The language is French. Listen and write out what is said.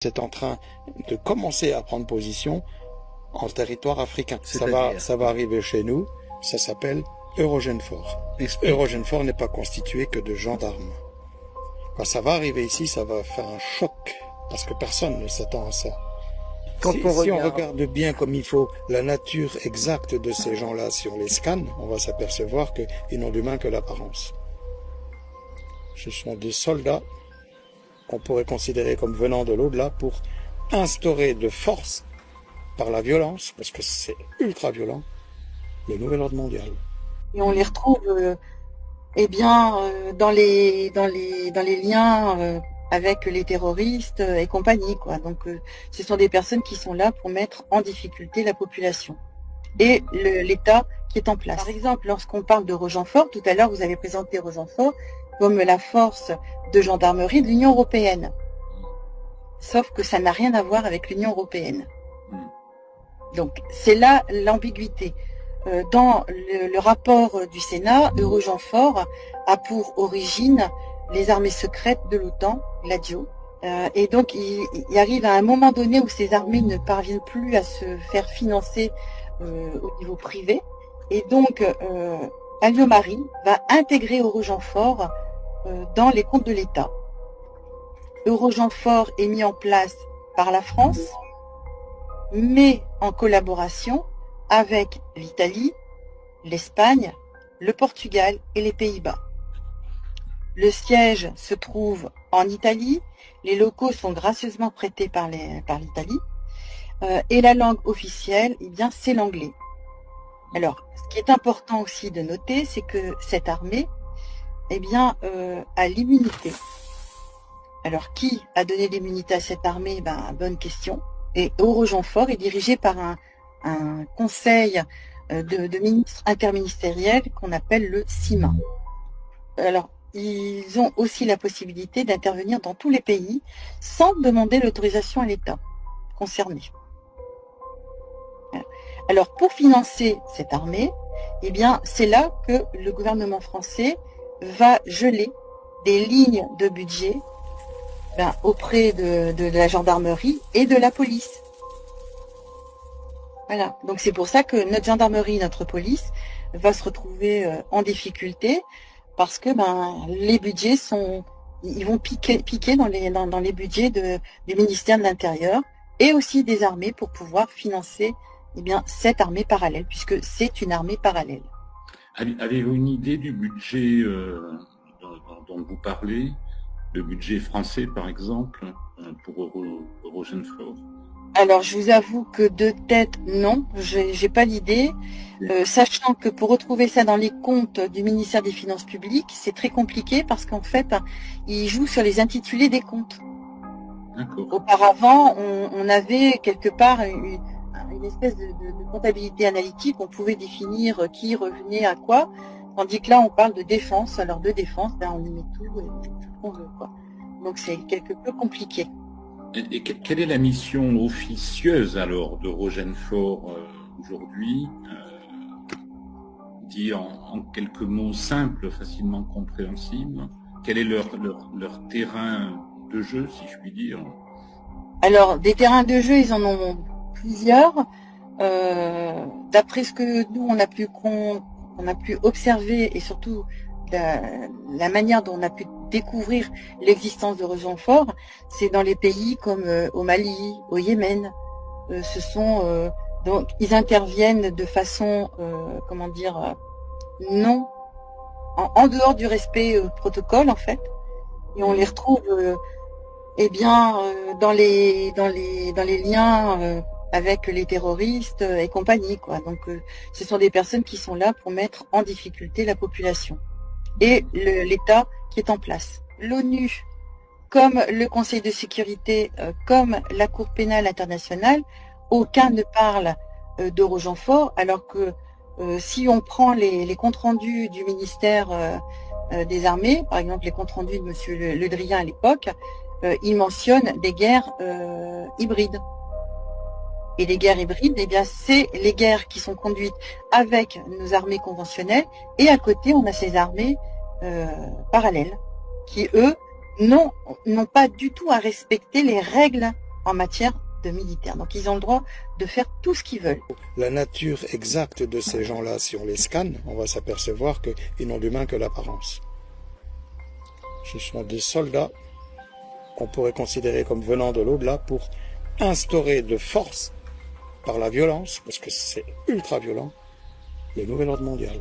C'est en train de commencer à prendre position en territoire africain. Ça va arriver chez nous, ça s'appelle Eurogenfor. Eurogenfor n'est pas constitué que de gendarmes. Quand ça va arriver ici, ça va faire un choc, parce que personne ne s'attend à ça. Si on regarde bien comme il faut la nature exacte de ces gens-là, si on les scanne, on va s'apercevoir qu'ils n'ont d'humain que l'apparence. Ce sont des soldats qu'on pourrait considérer comme venant de l'au-delà pour instaurer de force, par la violence, parce que c'est ultra violent, le nouvel ordre mondial. Et on les retrouve dans les liens avec les terroristes et compagnie, quoi. Donc ce sont des personnes qui sont là pour mettre en difficulté la population et l'État qui est en place. Par exemple, lorsqu'on parle de Rogenfort, tout à l'heure vous avez présenté Rogenfort comme la force de gendarmerie de l'Union européenne. Sauf que ça n'a rien à voir avec l'Union européenne. Donc c'est là l'ambiguïté. Dans le rapport du Sénat, Eurogenfor a pour origine les armées secrètes de l'OTAN, l'ADIO. Et donc il arrive à un moment donné où ces armées ne parviennent plus à se faire financer au niveau privé. Et donc Alliot-Marie va intégrer Eurogenfor dans les comptes de l'État. Eurogenfor est mis en place par la France, mais en collaboration avec l'Italie, l'Espagne, le Portugal et les Pays-Bas. Le siège se trouve en Italie, les locaux sont gracieusement prêtés par l'Italie, et la langue officielle, eh bien, c'est l'anglais. Alors, ce qui est important aussi de noter, c'est que cette armée, eh bien, a l'immunité. Alors, qui a donné l'immunité à cette armée? Bonne question. Et Eurogenfor est dirigé par un conseil de ministres interministériels qu'on appelle le CIMA. Alors, ils ont aussi la possibilité d'intervenir dans tous les pays sans demander l'autorisation à l'État concerné. Alors, pour financer cette armée, eh bien, c'est là que le gouvernement français va geler des lignes de budget auprès de la gendarmerie et de la police. Voilà, donc c'est pour ça que notre gendarmerie, notre police va se retrouver en difficulté parce que les budgets ils vont piquer dans les budgets du ministère de l'Intérieur et aussi des armées pour pouvoir financer cette armée parallèle, puisque c'est une armée parallèle. Avez-vous une idée du budget dont vous parlez, le budget français par exemple, pour Eurogenfor? Alors, je vous avoue que de tête, non, j'ai pas l'idée, sachant que pour retrouver ça dans les comptes du ministère des Finances publiques, c'est très compliqué parce qu'en fait, ils jouent sur les intitulés des comptes. Auparavant, on avait quelque part une espèce de comptabilité analytique, on pouvait définir qui revenait à quoi, tandis que là, on parle de défense. Alors, de défense, on y met tout qu'on veut, quoi. Donc, c'est quelque peu compliqué. Et quelle est la mission officieuse alors de Rogenfor aujourd'hui, dit en quelques mots simples, facilement compréhensibles? Quel est leur terrain de jeu, si je puis dire? Alors, des terrains de jeu, ils en ont plusieurs. D'après ce que nous, on a pu observer, et surtout la manière dont on a pu découvrir l'existence de Rogenfor, c'est dans les pays comme au Mali, au Yémen. Donc ils interviennent de façon, non, en dehors du respect protocole en fait, et on les retrouve, dans les liens avec les terroristes et compagnie, quoi. Donc ce sont des personnes qui sont là pour mettre en difficulté la population et l'État qui est en place. L'ONU, comme le Conseil de sécurité, comme la Cour pénale internationale, aucun ne parle d'Eurogenfor, alors que si on prend les comptes rendus du ministère des Armées, par exemple les comptes rendus de Monsieur Le Drian à l'époque, il mentionne des guerres hybrides. Et les guerres hybrides, c'est les guerres qui sont conduites avec nos armées conventionnelles, et à côté, on a ces armées parallèles, qui, eux, n'ont pas du tout à respecter les règles en matière de militaire. Donc ils ont le droit de faire tout ce qu'ils veulent. La nature exacte de ces gens-là, si on les scanne, on va s'apercevoir qu'ils n'ont d'humain que l'apparence. Ce sont des soldats qu'on pourrait considérer comme venant de l'au-delà pour instaurer de force, par la violence, parce que c'est ultra violent, le nouvel ordre mondial.